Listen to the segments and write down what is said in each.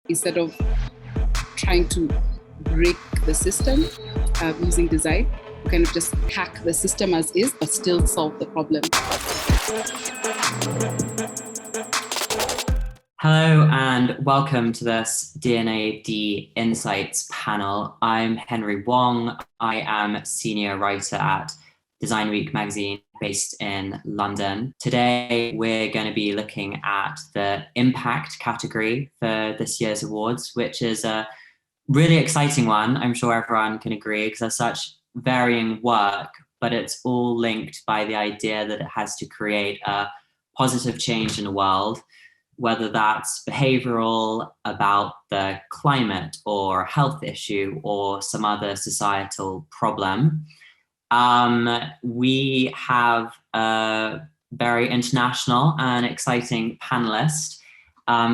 instead of trying to break the system using design, we kind of just hack the system as is, but still solve the problem. Hello and welcome to this D&AD Insights panel. I'm Henry Wong. I am Senior Writer at Design Week magazine based in London. Today, we're going to be looking at the impact category for this year's awards, which is a really exciting one. I'm sure everyone can agree because there's such varying work, but it's all linked by the idea that it has to create a positive change in the world, whether that's behavioural, about the climate or health issue or some other societal problem. We have a very international and exciting panellist,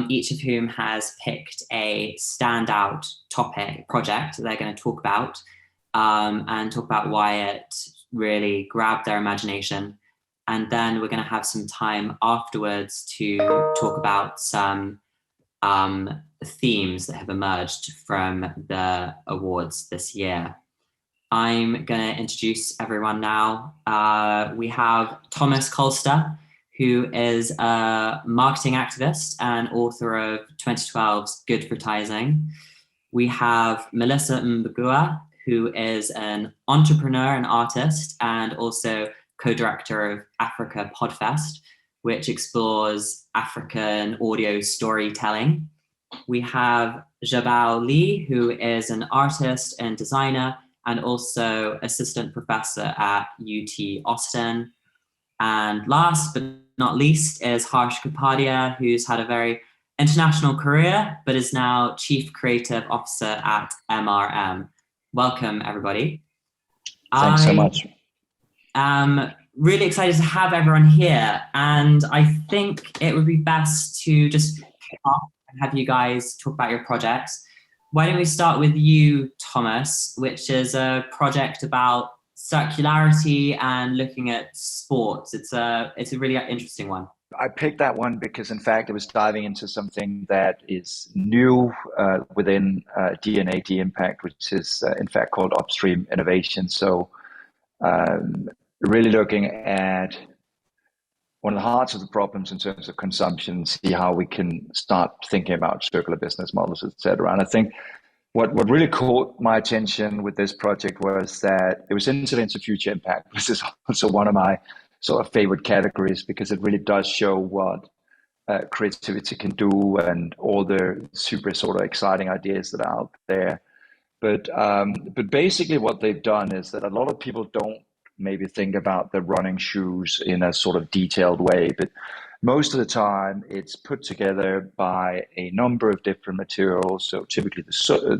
each of whom has picked a standout project that they're going to talk about and talk about why it really grabbed their imagination. And then we're going to have some time afterwards to talk about some themes that have emerged from the awards this year. I'm going to introduce everyone now. We have Thomas Kolster, who is a marketing activist and author of 2012's Goodvertising. We have Melissa Mbugua, who is an entrepreneur and artist and also co-director of Africa Podfest, which explores African audio storytelling. We have Jiabao Li, who is an artist and designer and also assistant professor at UT Austin. And last but not least is Harsh Kapadia, who's had a very international career, but is now Chief Creative Officer at MRM. Welcome, everybody. Thanks so much. Really excited to have everyone here. And I think it would be best to just kick off and have you guys talk about your projects. Why don't we start with you, Thomas, which is a project about circularity and looking at sports. It's a really interesting one. I picked that one because, in fact, it was diving into something that is new within D&AD Impact, which is, in fact, called upstream innovation. So really looking at one of the hearts of the problems in terms of consumption, see how we can start thinking about circular business models, etc. And I think what really caught my attention with this project was that it was incidence of future impact, which is also one of my sort of favorite categories because it really does show what creativity can do and all the super sort of exciting ideas that are out there. But basically what they've done is that a lot of people don't maybe think about the running shoes in a sort of detailed way, but most of the time it's put together by a number of different materials. So typically the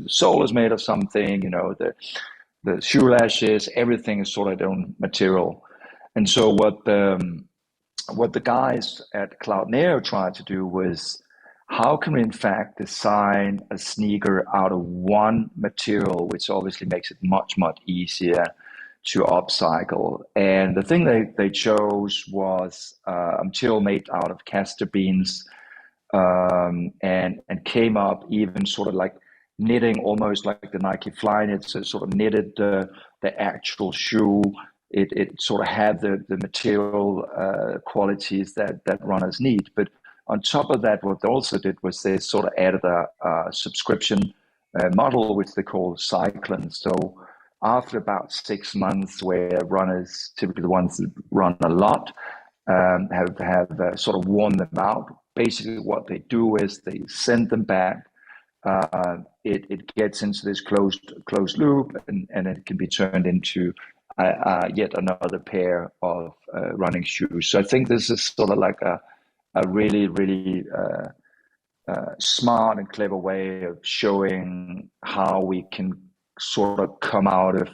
sole is made of something, the shoe lashes, everything is sort of their own material. And so what the guys at Cloudneo tried to do was, how can we in fact design a sneaker out of one material, which obviously makes it much, much easier to upcycle. And the thing they chose was a material made out of castor beans, and came up even sort of like knitting, almost like the Nike Flyknit. So sort of knitted the actual shoe. It sort of had the material qualities that runners need. But on top of that, what they also did was they sort of added a subscription model, which they call cycling. So after about 6 months, where runners, typically the ones that run a lot, have sort of worn them out, basically what they do is they send them back. It gets into this closed loop, and it can be turned into yet another pair of running shoes. So I think this is sort of like a really, really smart and clever way of showing how we can sort of come out of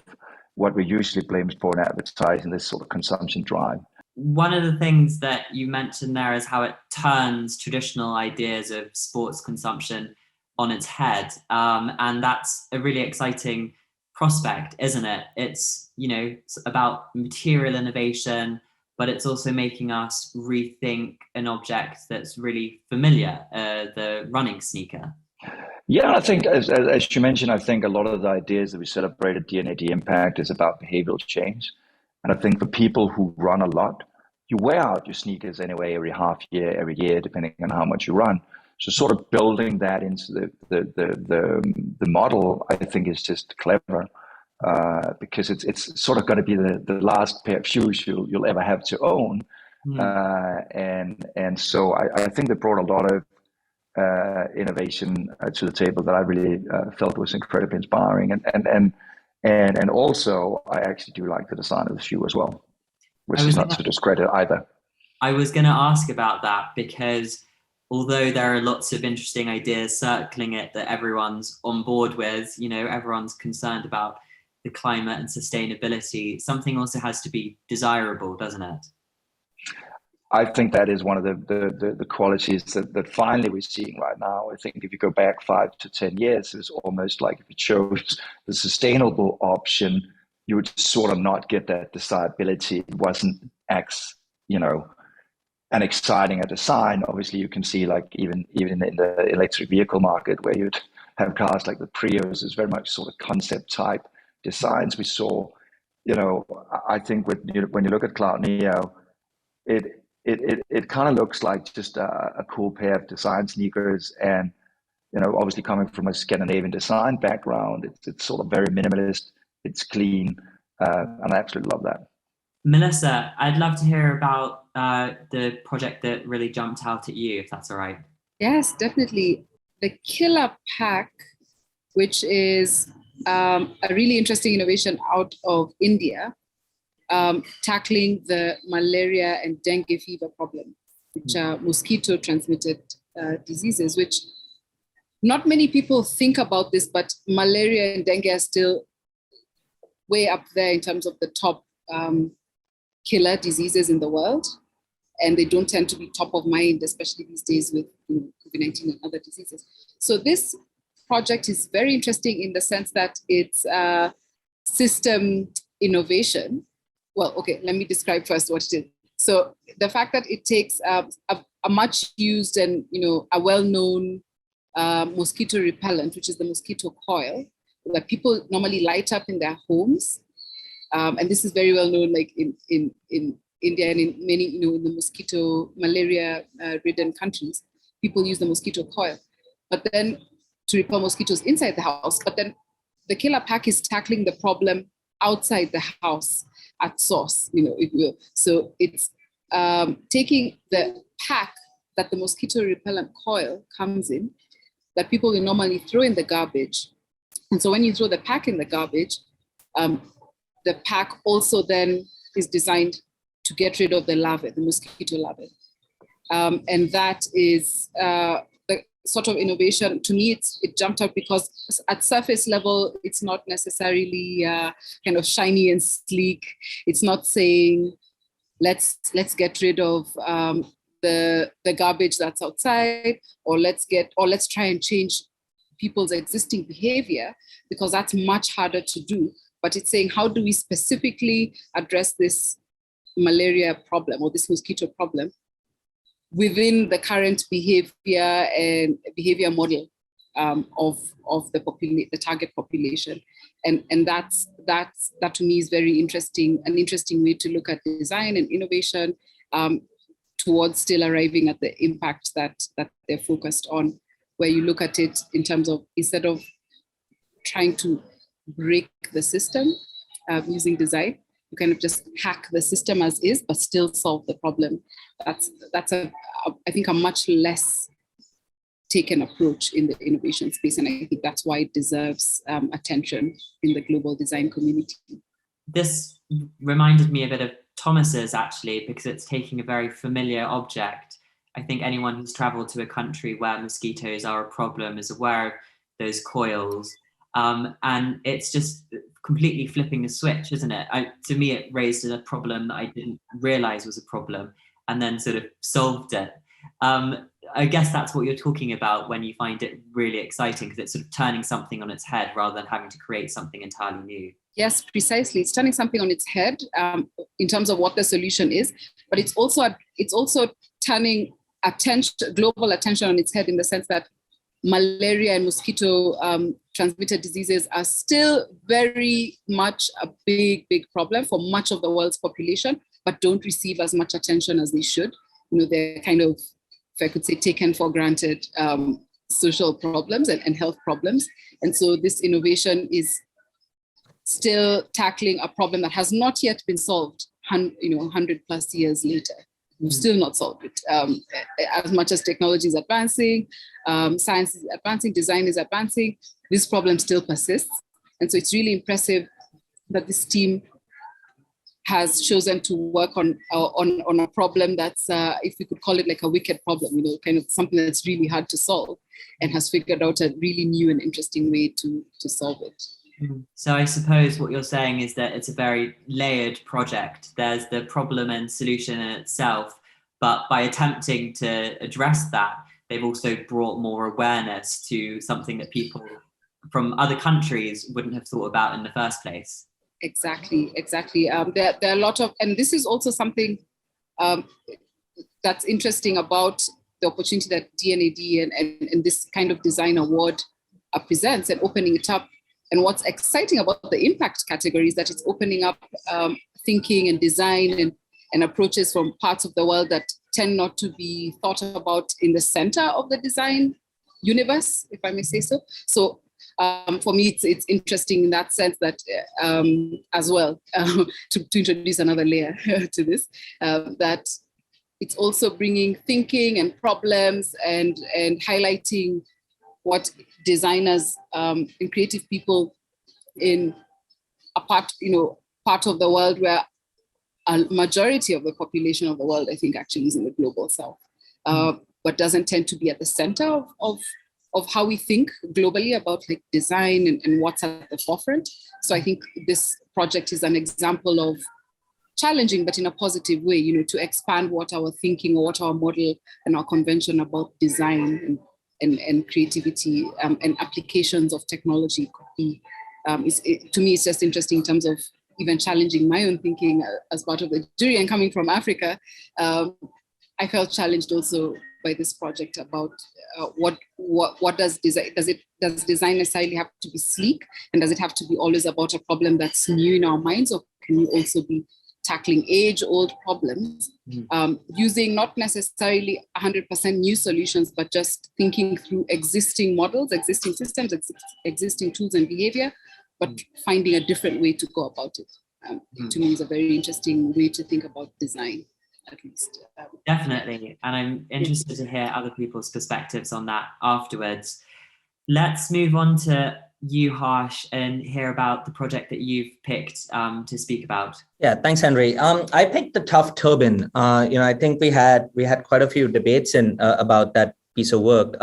what we usually blame for in advertising, this sort of consumption drive. One of the things that you mentioned there is how it turns traditional ideas of sports consumption on its head. And that's a really exciting prospect, isn't it? It's, it's about material innovation, but it's also making us rethink an object that's really familiar, the running sneaker. Yeah, I think as you mentioned, I think a lot of the ideas that we celebrate at D&AD Impact is about behavioral change. And I think for people who run a lot, you wear out your sneakers anyway every year, depending on how much you run. So sort of building that into the model, I think is just clever, because it's sort of going to be the last pair of shoes you'll ever have to own. And so I think they brought a lot of innovation to the table that I really felt was incredibly inspiring. And also, I actually do like the design of the shoe as well, which is not to discredit either. I was going to ask about that because although there are lots of interesting ideas circling it that everyone's on board with, everyone's concerned about the climate and sustainability, something also has to be desirable, doesn't it? I think that is one of the qualities that finally we're seeing right now. I think if you go back 5 to 10 years, it was almost like if you chose the sustainable option, you would sort of not get that desirability. It wasn't an exciting a design. Obviously, you can see like even in the electric vehicle market where you'd have cars like the Prius is very much sort of concept type designs. We saw, I think when you look at Cloudneo, it kind of looks like just a cool pair of design sneakers, and obviously coming from a Scandinavian design background, it's sort of very minimalist, it's clean, and I absolutely love that. Melissa, I'd love to hear about the project that really jumped out at you, if that's all right. Yes, definitely. The Killer Pack, which is a really interesting innovation out of India, tackling the malaria and dengue fever problem, which are mosquito-transmitted diseases, which not many people think about this, but malaria and dengue are still way up there in terms of the top killer diseases in the world. And they don't tend to be top of mind, especially these days with COVID-19 and other diseases. So this project is very interesting in the sense that it's system innovation. Well, okay, let me describe first what it is. So the fact that it takes a much used and a well-known mosquito repellent, which is the mosquito coil, that people normally light up in their homes. And this is very well known, like in India and in many, in the mosquito malaria-ridden countries, people use the mosquito coil, but then to repel mosquitoes inside the house. But then the Killer Pack is tackling the problem outside the house at source, if you will. So it's taking the pack that the mosquito repellent coil comes in, that people will normally throw in the garbage. And so when you throw the pack in the garbage, the pack also then is designed to get rid of the larvae, the mosquito larvae. And that is the sort of innovation. To me, it jumped out because at surface level, it's not necessarily kind of shiny and sleek. It's not saying, let's get rid of the garbage that's outside, or let's try and change people's existing behavior, because that's much harder to do. But it's saying, how do we specifically address this malaria problem or this mosquito problem within the current behavior and behavior model of the target population, and that to me is very interesting, an interesting way to look at design and innovation towards still arriving at the impact that they're focused on, where you look at it in terms of, instead of trying to break the system using design, you kind of just hack the system as is, but still solve the problem. That's I think a much less taken approach in the innovation space, and I think that's why it deserves attention in the global design community. This reminded me a bit of Thomas's, actually, because it's taking a very familiar object. I think anyone who's traveled to a country where mosquitoes are a problem is aware of those coils. And it's just completely flipping the switch, isn't it? To me, it raised a problem that I didn't realize was a problem, and then sort of solved it. I guess that's what you're talking about when you find it really exciting, because it's sort of turning something on its head rather than having to create something entirely new. Yes, precisely. It's turning something on its head in terms of what the solution is, but it's also turning global attention on its head, in the sense that malaria and mosquito transmitted diseases are still very much a big problem for much of the world's population, but don't receive as much attention as they should. They're kind of, if I could say, taken for granted social problems and health problems. And so this innovation is still tackling a problem that has not yet been solved, 100 plus years later. We've still not solved it. As much as technology is advancing, science is advancing, design is advancing, this problem still persists. And so it's really impressive that this team has chosen to work on a problem that's, if we could call it like a wicked problem, kind of something that's really hard to solve, and has figured out a really new and interesting way to solve it. So I suppose what you're saying is that it's a very layered project. There's the problem and solution in itself, but by attempting to address that, they've also brought more awareness to something that people from other countries wouldn't have thought about in the first place. Exactly. There are a lot of, and this is also something that's interesting about the opportunity that D&AD and this kind of design award presents, and opening it up. And what's exciting about the impact category is that it's opening up thinking and design and approaches from parts of the world that tend not to be thought about in the center of the design universe, if I may say so. So for me, it's interesting in that sense that as well, to introduce another layer to this, that it's also bringing thinking and problems and highlighting what designers and creative people in a part of the world where a majority of the population of the world, I think, actually is in the global south, but doesn't tend to be at the center of how we think globally about like design and what's at the forefront. So I think this project is an example of challenging, but in a positive way, to expand what our thinking or what our model and our convention about design and creativity and applications of technology could be. To me, it's just interesting in terms of even challenging my own thinking as part of the jury. And coming from Africa, I felt challenged also by this project about what does design necessarily have to be sleek, and does it have to be always about a problem that's new in our minds, or can you also be tackling age-old problems using not necessarily 100% new solutions, but just thinking through existing models, existing systems, existing tools and behavior, but finding a different way to go about it. To me, is a very interesting way to think about design, at least. Definitely. And I'm interested to hear other people's perspectives on that afterwards. Let's move on to you, Harsh, and hear about the project that you've picked to speak about. Yeah, thanks, Henry. I picked the tough turban. I think we had quite a few debates about that piece of work.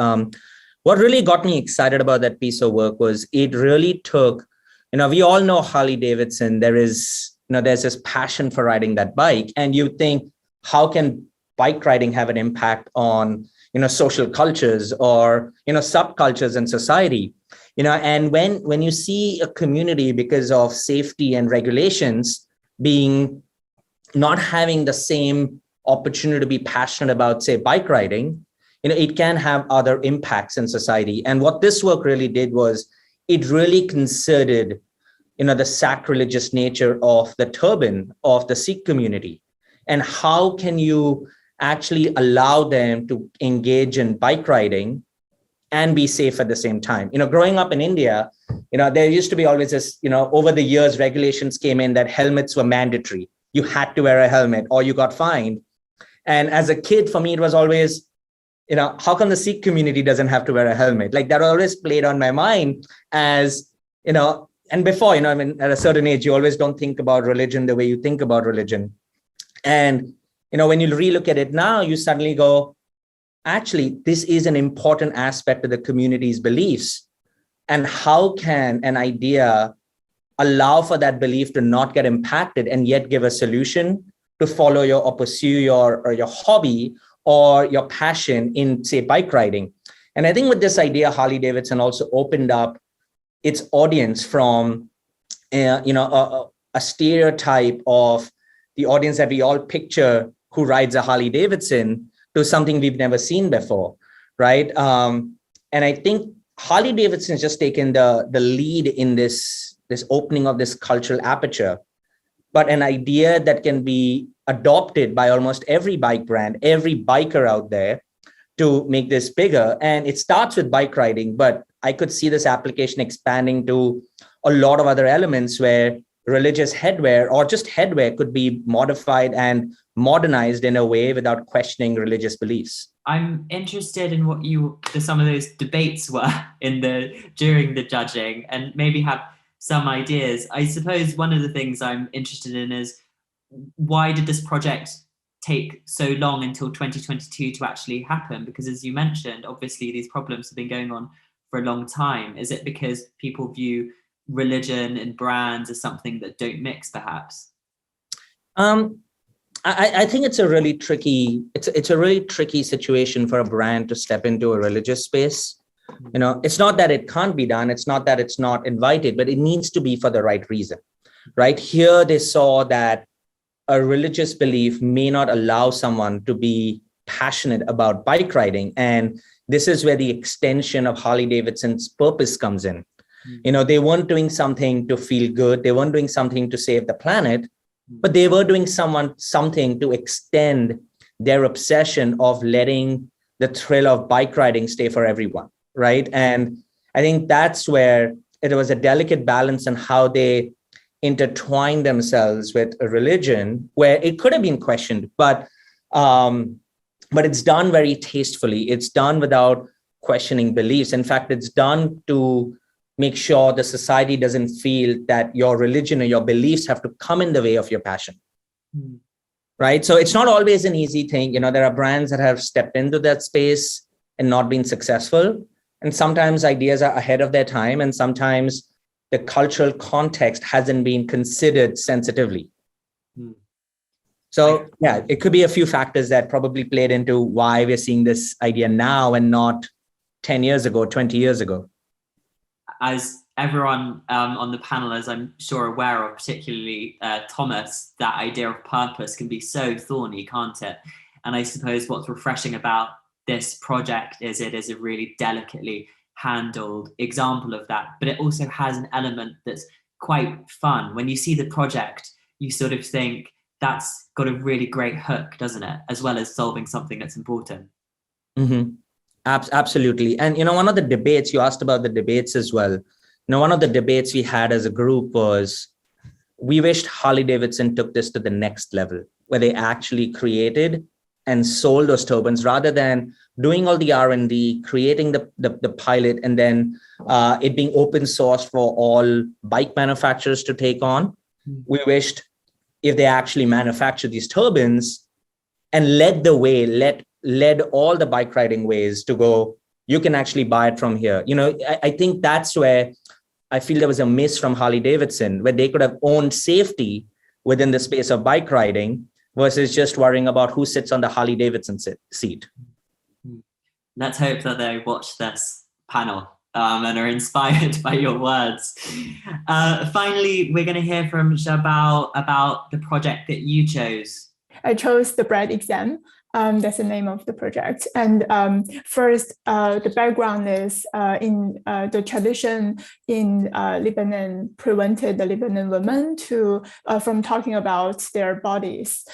What really got me excited about that piece of work was it really took, we all know Harley Davidson. there's this passion for riding that bike, and you think, how can bike riding have an impact on social cultures or subcultures in society? And when you see a community, because of safety and regulations, being not having the same opportunity to be passionate about, say, bike riding, it can have other impacts in society. And what this work really did was it really considered, the sacrilegious nature of the turban of the Sikh community, and how can you actually allow them to engage in bike riding and be safe at the same time. Growing up in India, there used to be always this, over the years, regulations came in that helmets were mandatory. You had to wear a helmet or you got fined. And as a kid, for me, it was always, how come the Sikh community doesn't have to wear a helmet? Like that always played on my mind as, and before, at a certain age, you always don't think about religion the way you think about religion. And, when you relook at it now, you suddenly go, actually, this is an important aspect of the community's beliefs. And how can an idea allow for that belief to not get impacted and yet give a solution to follow or pursue your hobby or your passion in, say, bike riding? And I think with this idea, Harley Davidson also opened up its audience from, a stereotype of the audience that we all picture who rides a Harley Davidson to something we've never seen before, right? And I think Harley Davidson has just taken the lead in this opening of this cultural aperture, but an idea that can be adopted by almost every bike brand, every biker out there to make this bigger. And it starts with bike riding, but I could see this application expanding to a lot of other elements where religious headwear or just headwear could be modified and modernized in a way without questioning religious beliefs. I'm interested in what some of those debates were during the judging, and maybe have some ideas. I suppose one of the things I'm interested in is, why did this project take so long until 2022 to actually happen? Because as you mentioned, obviously these problems have been going on for a long time. Is it because people view religion and brands as something that don't mix, perhaps? I think it's a really tricky situation for a brand to step into a religious space. You know, it's not that it can't be done. It's not that it's not invited, but it needs to be for the right reason, right? Here, they saw that a religious belief may not allow someone to be passionate about bike riding. And this is where the extension of Harley Davidson's purpose comes in. You know, they weren't doing something to feel good. They weren't doing something to save the planet, but they were doing something to extend their obsession of letting the thrill of bike riding stay for everyone, right? And I think that's where it was a delicate balance on how they intertwine themselves with a religion where it could have been questioned, but it's done very tastefully. It's done without questioning beliefs. In fact, it's done to make sure the society doesn't feel that your religion or your beliefs have to come in the way of your passion. Right? So it's not always an easy thing. You know, there are brands that have stepped into that space and not been successful. And sometimes ideas are ahead of their time, and sometimes the cultural context hasn't been considered sensitively. So yeah, it could be a few factors that probably played into why we're seeing this idea now and not 10 years ago, 20 years ago. As everyone on the panel is, I'm sure, aware of, particularly Thomas, that idea of purpose can be so thorny, can't it? And I suppose what's refreshing about this project is it is a really delicately handled example of that, but it also has an element that's quite fun. When you see the project, you sort of think that's got a really great hook, doesn't it? As well as solving something that's important. Mm-hmm. Absolutely. And, you know, one of the debates, you asked about the debates as well. You know, one of the debates we had as a group was, we wished Harley Davidson took this to the next level, where they actually created and sold those turbans rather than doing all the R&D, creating the pilot, and then it being open source for all bike manufacturers to take on. We wished if they actually manufactured these turbans and led the way, led all the bike riding ways to go, you can actually buy it from here. You know, I think that's where I feel there was a miss from Harley Davidson, where they could have owned safety within the space of bike riding versus just worrying about who sits on the Harley Davidson seat. Let's hope that they watch this panel and are inspired by your words. Finally, we're going to hear from Jiabao about the project that you chose. I chose the bread exam. That's the name of the project. And first, the background is in the tradition in Lebanon prevented the Lebanon women from talking about their bodies.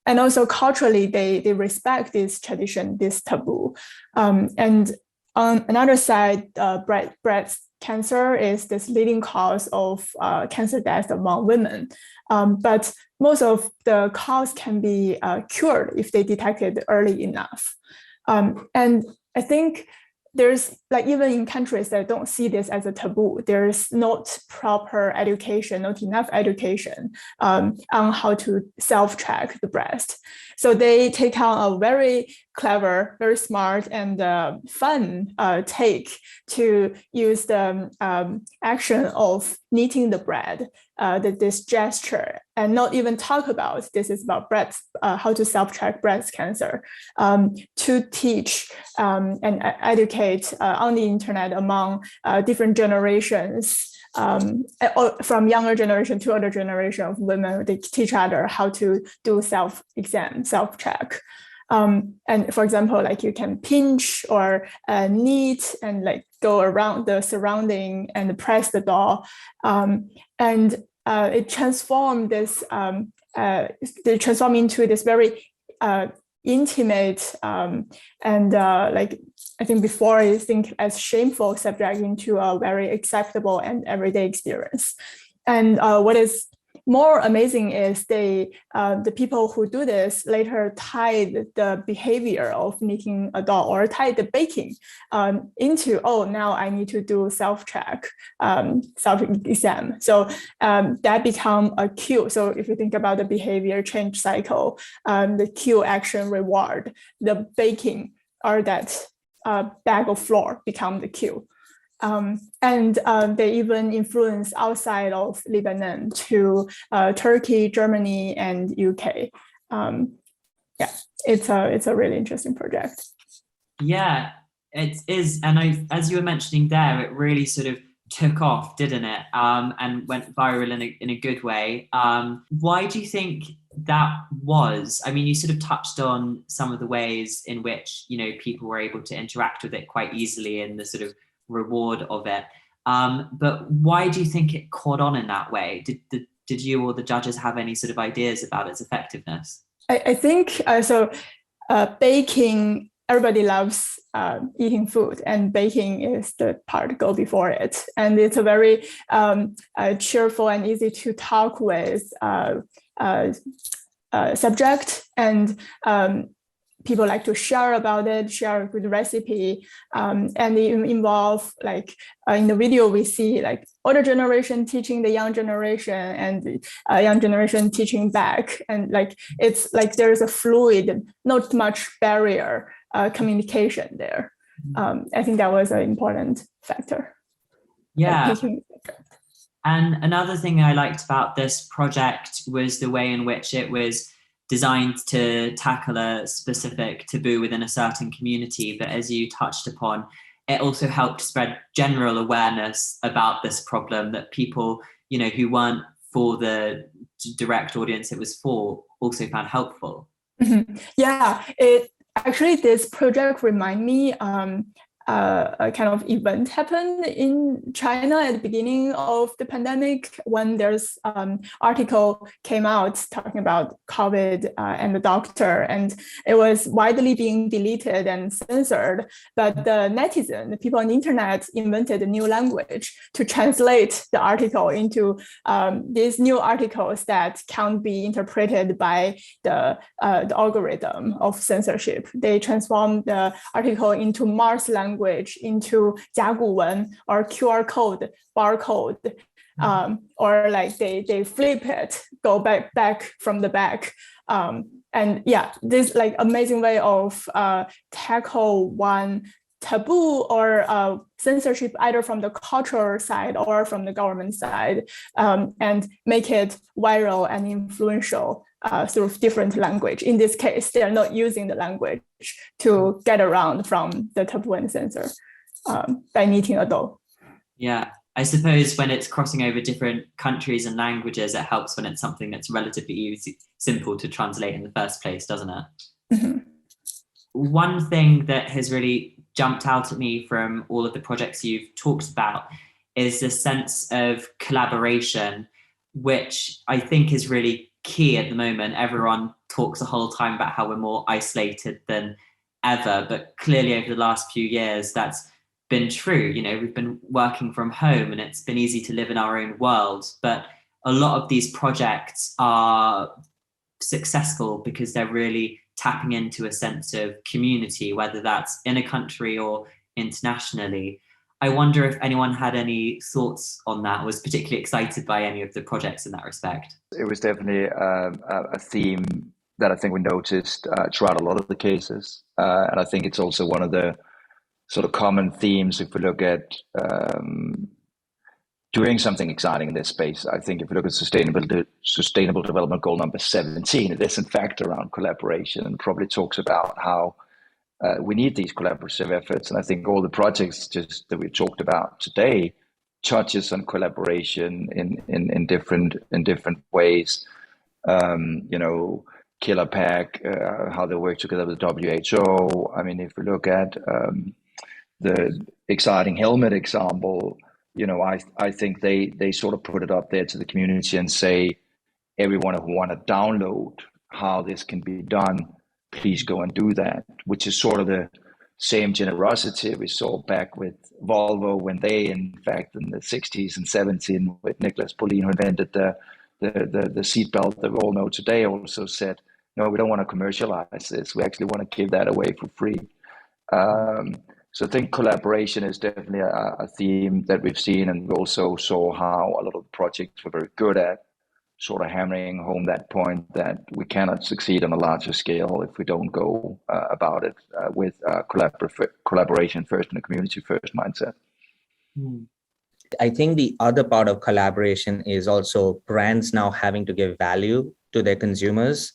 And also culturally, they respect this tradition, this taboo. And on another side, breast cancer is this leading cause of cancer death among women. But most of the cause can be cured if they detected early enough. And I think there's, like, even in countries that don't see this as a taboo, there's not proper education, not enough education on how to self-track the breast. So they take on a very clever, very smart and fun take to use the action of kneading the bread, this gesture, and not even talk about this is about breast, how to self-track breast cancer, to teach and educate on the internet among different generations, from younger generation to older generation of women. They teach other how to do self-exam, self-track. And for example, like you can pinch or knead and like go around the surrounding and press the doll. And it transformed this, they transform into this very intimate and like I think before I think as shameful subject into a very acceptable and everyday experience. And what is more amazing is the people who do this later tied the behavior of making a doll or tied the baking into, oh, now I need to do self-check, self-exam. So that become a cue. So if you think about the behavior change cycle, the cue, action, reward, the baking or that bag of flour become the cue. And they even influence outside of Lebanon to Turkey, Germany, and UK. Yeah, it's a really interesting project. Yeah, it is. And as you were mentioning there, it really sort of took off, didn't it? And went viral in a good way. Why do you think that was? I mean, you sort of touched on some of the ways in which, you know, people were able to interact with it quite easily and the sort of reward of it. But why do you think it caught on in that way? Did you or the judges have any sort of ideas about its effectiveness? I think so. Baking, everybody loves eating food, and baking is the part go before it. And it's a very cheerful and easy to talk with subject, and people like to share about it, share a good recipe, and they involve, like in the video we see like older generation teaching the young generation and young generation teaching back. And like, it's like there's a fluid, not much barrier communication there. I think that was an important factor. Yeah. And another thing I liked about this project was the way in which it was designed to tackle a specific taboo within a certain community. But as you touched upon, it also helped spread general awareness about this problem that people, you know, who weren't for the direct audience it was for also found helpful. Mm-hmm. Yeah, actually this project remind me a kind of event happened in China at the beginning of the pandemic, when there's article came out talking about COVID and the doctor, and it was widely being deleted and censored. But the netizen, the people on the internet, invented a new language to translate the article into these new articles that can't be interpreted by the algorithm of censorship. They transformed the article into Mars language, into Jiagu or QR code, barcode, or like they flip it, go back from the back. And yeah, this like amazing way of tackle one taboo or censorship, either from the cultural side or from the government side, and make it viral and influential through different language. In this case, they are not using the language to get around from the taboo and censor by knitting a doll. Yeah, I suppose when it's crossing over different countries and languages, it helps when it's something that's relatively easy, simple to translate in the first place, doesn't it? Mm-hmm. One thing that has really jumped out at me from all of the projects you've talked about is the sense of collaboration, which I think is really key at the moment. Everyone talks the whole time about how we're more isolated than ever, but clearly over the last few years that's been true. You know, we've been working from home and it's been easy to live in our own world, but a lot of these projects are successful because they're really tapping into a sense of community, whether that's in a country or internationally. I wonder if anyone had any thoughts on that, was particularly excited by any of the projects in that respect. It was definitely a theme that I think we noticed throughout a lot of the cases. And I think it's also one of the sort of common themes if we look at doing something exciting in this space. I think if you look at Sustainable Development Goal number 17, it is in fact around collaboration, and probably talks about how we need these collaborative efforts. And I think all the projects just that we've talked about today touches on collaboration in different ways. You know, Killer Pack, how they work together with WHO. I mean, if we look at the exciting helmet example, I think they sort of put it up there to the community and say, everyone who want to download how this can be done, please go and do that, which is sort of the same generosity we saw back with Volvo when they, in fact, in the 60s and 70s, with Nicholas Pauline, who invented the seatbelt that we all know today, also said, no, we don't want to commercialize this. We actually want to give that away for free. So I think collaboration is definitely a theme that we've seen, and we also saw how a lot of the projects were very good at sort of hammering home that point that we cannot succeed on a larger scale if we don't go about it with collaboration first and a community first mindset. I think the other part of collaboration is also brands now having to give value to their consumers,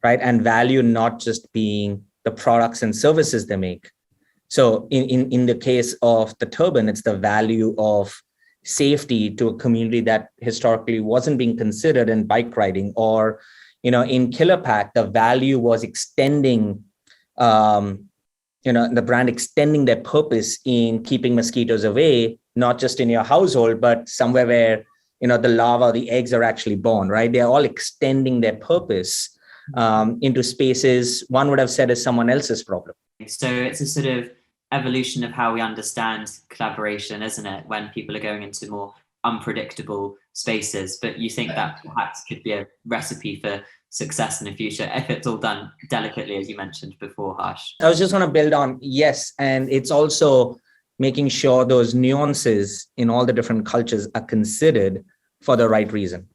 right? And value not just being the products and services they make. So in the case of the Turban, it's the value of safety to a community that historically wasn't being considered in bike riding, or, in Killer Pack, the value was extending, the brand extending their purpose in keeping mosquitoes away, not just in your household, but somewhere where, the larva, the eggs are actually born, right? They're all extending their purpose into spaces one would have said is someone else's problem. So it's a sort of evolution of how we understand collaboration, isn't it? When people are going into more unpredictable spaces, but you think that perhaps could be a recipe for success in the future if it's all done delicately, as you mentioned before, Harsh. I was just going to build on, yes, and it's also making sure those nuances in all the different cultures are considered for the right reason,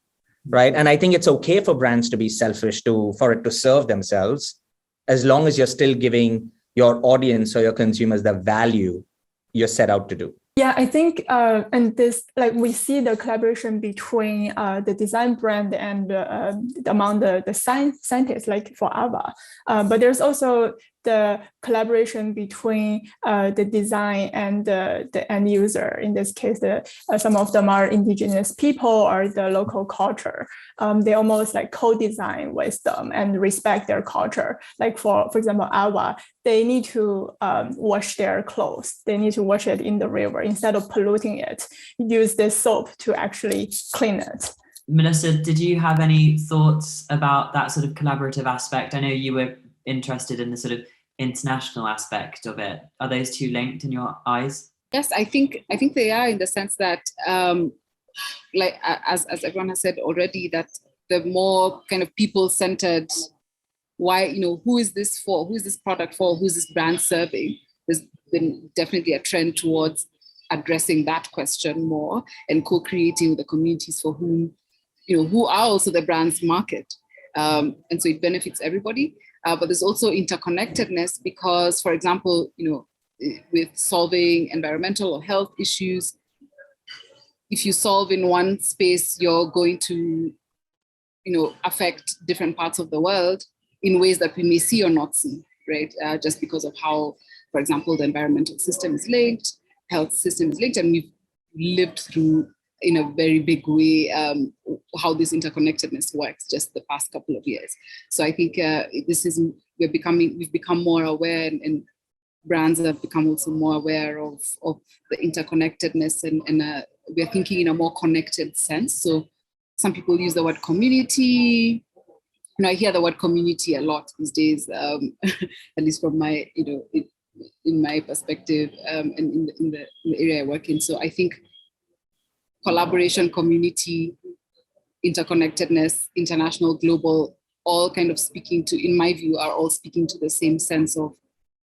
right? And I think it's okay for brands to be selfish for it to serve themselves, as long as you're still giving your audience or your consumers the value you're set out to do. Yeah, I think, and this, like, we see the collaboration between the design brand and among the scientists, like for AVA. But there's also the collaboration between the design and the end user. In this case, some of them are indigenous people or the local culture. They almost like co-design with them and respect their culture. Like for example, AVA, they need to wash their clothes. They need to wash it in the river instead of polluting it. Use this soap to actually clean it. Melissa, did you have any thoughts about that sort of collaborative aspect? I know you were interested in the sort of international aspect of it. Are those two linked in your eyes? Yes, I think they are, in the sense that, like as everyone has said already, that the more kind of people-centered, why, who is this for? Who is this product for? Who is this brand serving? There's been definitely a trend towards addressing that question more and co-creating with the communities for whom, who are also the brand's market. And so it benefits everybody. But there's also interconnectedness because, for example, with solving environmental or health issues, if you solve in one space, you're going to, affect different parts of the world in ways that we may see or not see, right? Just because of how, for example, the environmental system is linked, health system is linked, and we've lived through in a very big way how this interconnectedness works just the past couple of years. So I think we've become more aware, and brands have become also more aware of the interconnectedness, and we're thinking in a more connected sense. So some people use the word community. I hear the word community a lot these days, at least from my, in my perspective, and in the area I work in. So I think collaboration, community, interconnectedness, international, global, all kind of speaking to, in my view, are all speaking to the same sense of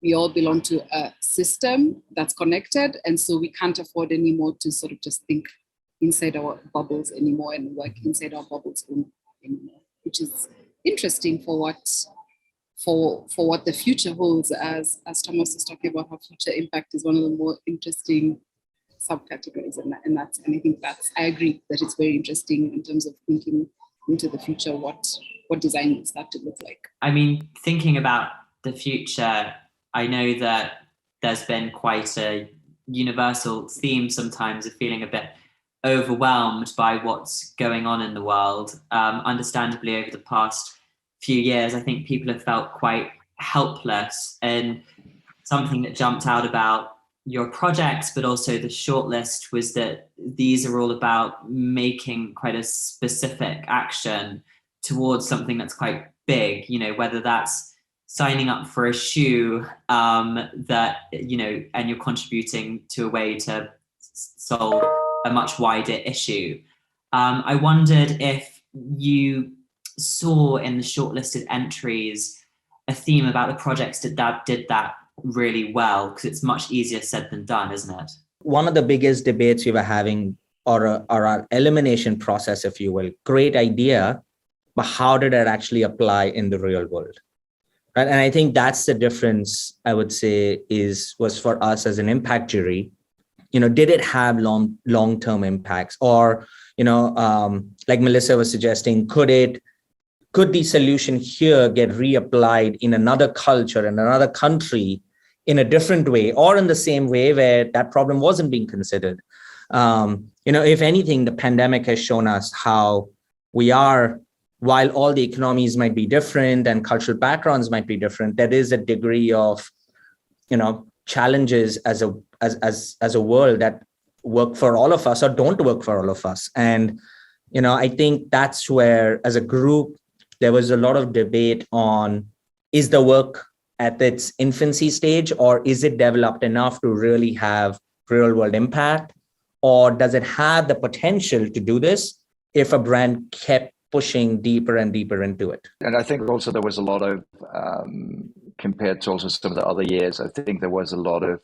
we all belong to a system that's connected. And so we can't afford anymore to sort of just think inside our bubbles anymore and work inside our bubbles anymore, which is interesting for what the future holds, as Thomas is talking about how future impact is one of the more interesting subcategories, and I think I agree that it's very interesting in terms of thinking into the future, what design will start to look like. I mean, thinking about the future, I know that there's been quite a universal theme sometimes of feeling a bit overwhelmed by what's going on in the world. Understandably, over the past few years, I think people have felt quite helpless. And something that jumped out about your projects, but also the shortlist, was that these are all about making quite a specific action towards something that's quite big, whether that's signing up for a shoe that, and you're contributing to a way to solve a much wider issue. I wondered if you saw in the shortlisted entries a theme about the projects that did that really well, because it's much easier said than done, isn't it? One of the biggest debates we were having, or our elimination process, if you will, great idea, but how did it actually apply in the real world? Right? And I think that's the difference, I would say, was for us as an impact jury. Did it have long-term impacts? Or, like Melissa was suggesting, could the solution here get reapplied in another culture, in another country, in a different way, or in the same way where that problem wasn't being considered? If anything, the pandemic has shown us how we are, while all the economies might be different and cultural backgrounds might be different, there is a degree of, challenges as a world that work for all of us or don't work for all of us. And, I think that's where, as a group, there was a lot of debate on, is the work at its infancy stage, or is it developed enough to really have real world impact? Or does it have the potential to do this if a brand kept pushing deeper and deeper into it? And I think also there was a lot of, compared to also some of the other years, I think there was a lot of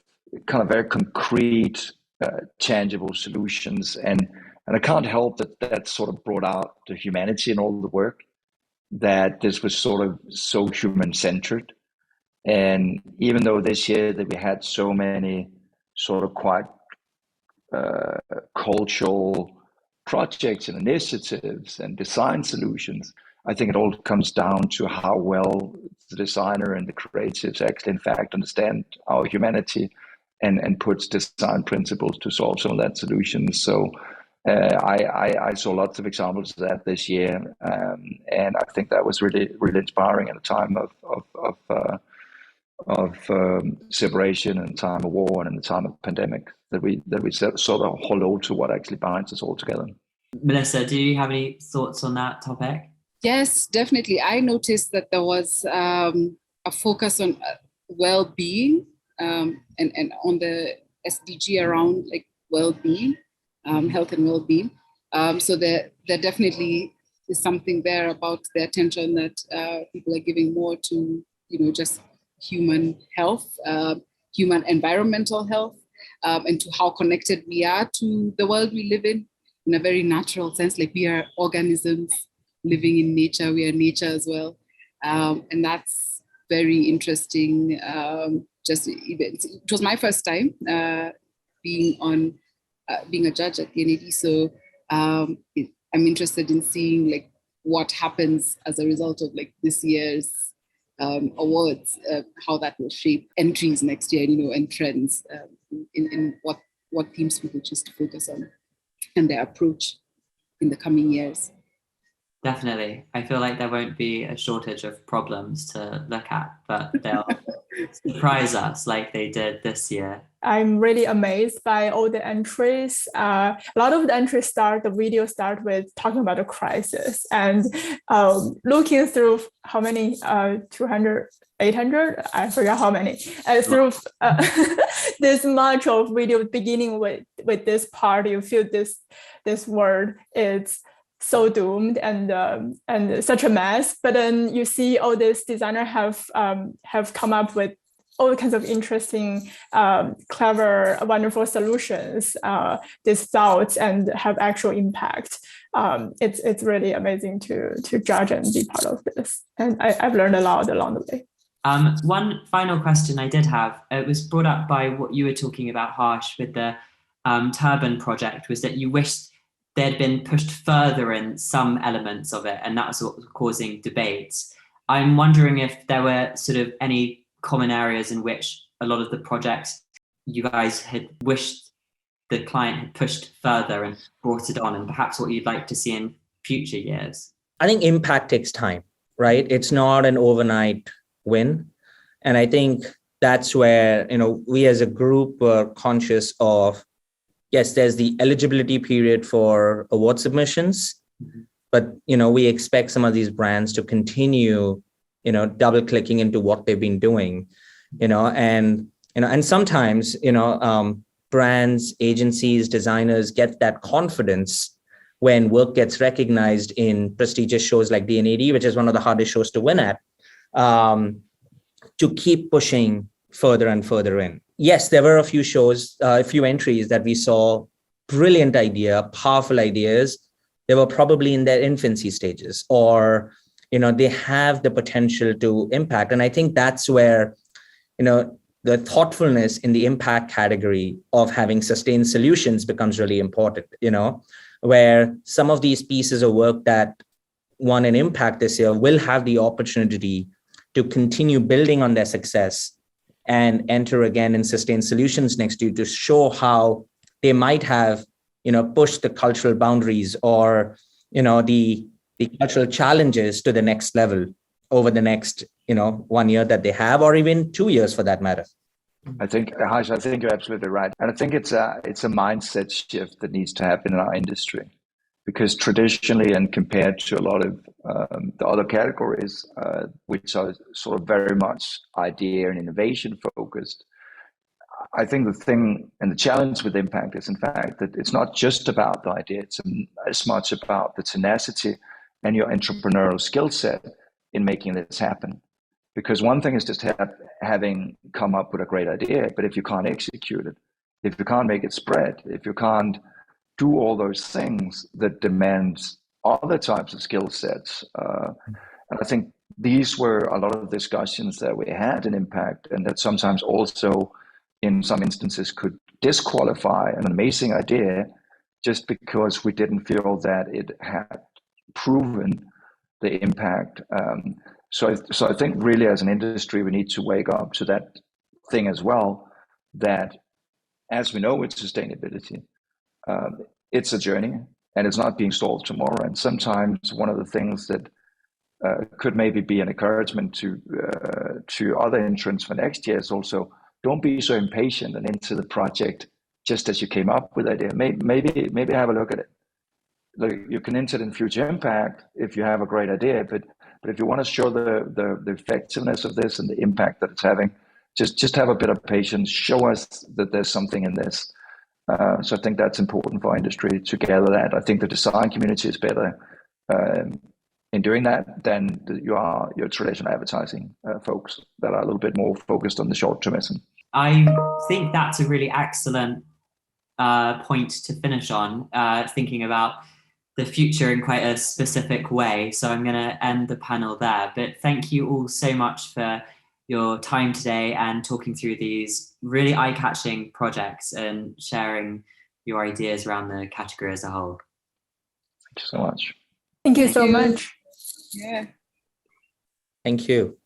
kind of very concrete, tangible solutions. And I can't help that sort of brought out the humanity in all the work, that this was sort of so human-centered. And even though this year that we had so many sort of quite cultural projects and initiatives and design solutions, I think it all comes down to how well the designer and the creatives actually, in fact, understand our humanity and puts design principles to solve some of that solution. So I saw lots of examples of that this year, and I think that was really, really inspiring at a time of separation and time of war and in the time of pandemic, that we sort of hold on to what actually binds us all together. Melissa, do you have any thoughts on that topic? Yes, definitely. I noticed that there was a focus on well-being and on the SDG around like well-being, health and well-being. So there definitely is something there about the attention that people are giving more to, just human health, human environmental health, and to how connected we are to the world we live in a very natural sense. Like, we are organisms living in nature, we are nature as well. And that's very interesting. It was my first time being a judge at D&AD. So I'm interested in seeing like what happens as a result of like this year's awards, how that will shape entries next year, and trends in what themes people choose to focus on and their approach in the coming years. Definitely. I feel like there won't be a shortage of problems to look at, but they'll surprise us like they did this year. I'm really amazed by all the entries. A lot of the entries the video start with talking about a crisis, and looking through how many, 200, 800, I forgot how many, through this much of video beginning with this part, you feel this word is so doomed and such a mess. But then you see all these designers have come up with all kinds of interesting, clever, wonderful solutions, these thoughts, and have actual impact. It's really amazing to judge and be part of this. And I've learned a lot along the way. One final question I did have, it was brought up by what you were talking about, Harsh, with the Turban project, was that you wished they'd been pushed further in some elements of it, and that was what was causing debates. I'm wondering if there were sort of any common areas in which a lot of the projects you guys had wished the client had pushed further and brought it on, and perhaps what you'd like to see in future years. I think impact takes time. right? It's not an overnight win. And I think that's where, we as a group were conscious of, yes, there's the eligibility period for award submissions, but, we expect some of these brands to continue, double clicking into what they've been doing, and sometimes, brands, agencies, designers get that confidence when work gets recognized in prestigious shows like D&AD, which is one of the hardest shows to win at, to keep pushing further and further in. Yes, there were a few shows, a few entries that we saw, brilliant idea, powerful ideas. They were probably in their infancy stages, or, they have the potential to impact. And I think that's where, the thoughtfulness in the impact category of having sustained solutions becomes really important, where some of these pieces of work that won an impact this year will have the opportunity to continue building on their success and enter again in sustained solutions next year to show how they might have, pushed the cultural boundaries or, the cultural challenges to the next level over the next, 1 year that they have, or even 2 years for that matter. I think, Harsh, you're absolutely right. And I think it's a mindset shift that needs to happen in our industry, because traditionally, and compared to a lot of the other categories, which are sort of very much idea and innovation focused, I think the thing and the challenge with impact is, in fact, that it's not just about the idea, it's as much about the tenacity and your entrepreneurial skill set in making this happen. Because one thing is just having come up with a great idea, but if you can't execute it, if you can't make it spread, if you can't do all those things that demands other types of skill sets, and I think these were a lot of discussions that we had in Impact, and that sometimes also in some instances could disqualify an amazing idea just because we didn't feel that it had proven the impact. So I think really as an industry, we need to wake up to that thing as well, that as we know with sustainability, it's a journey and it's not being solved tomorrow. And sometimes one of the things that could maybe be an encouragement to other entrants for next year is also, don't be so impatient and into the project just as you came up with the idea. Maybe have a look at it. Like, you can enter it in future impact if you have a great idea, but if you want to show the effectiveness of this and the impact that it's having, just have a bit of patience. Show us that there's something in this. So I think that's important for our industry to gather that. I think the design community is better in doing that than your traditional advertising folks that are a little bit more focused on the short-termism. I think that's a really excellent point to finish on, thinking about the future in quite a specific way. So I'm going to end the panel there. But thank you all so much for your time today and talking through these really eye-catching projects and sharing your ideas around the category as a whole. Thank you so much. Thank you so much. Yeah. Thank you.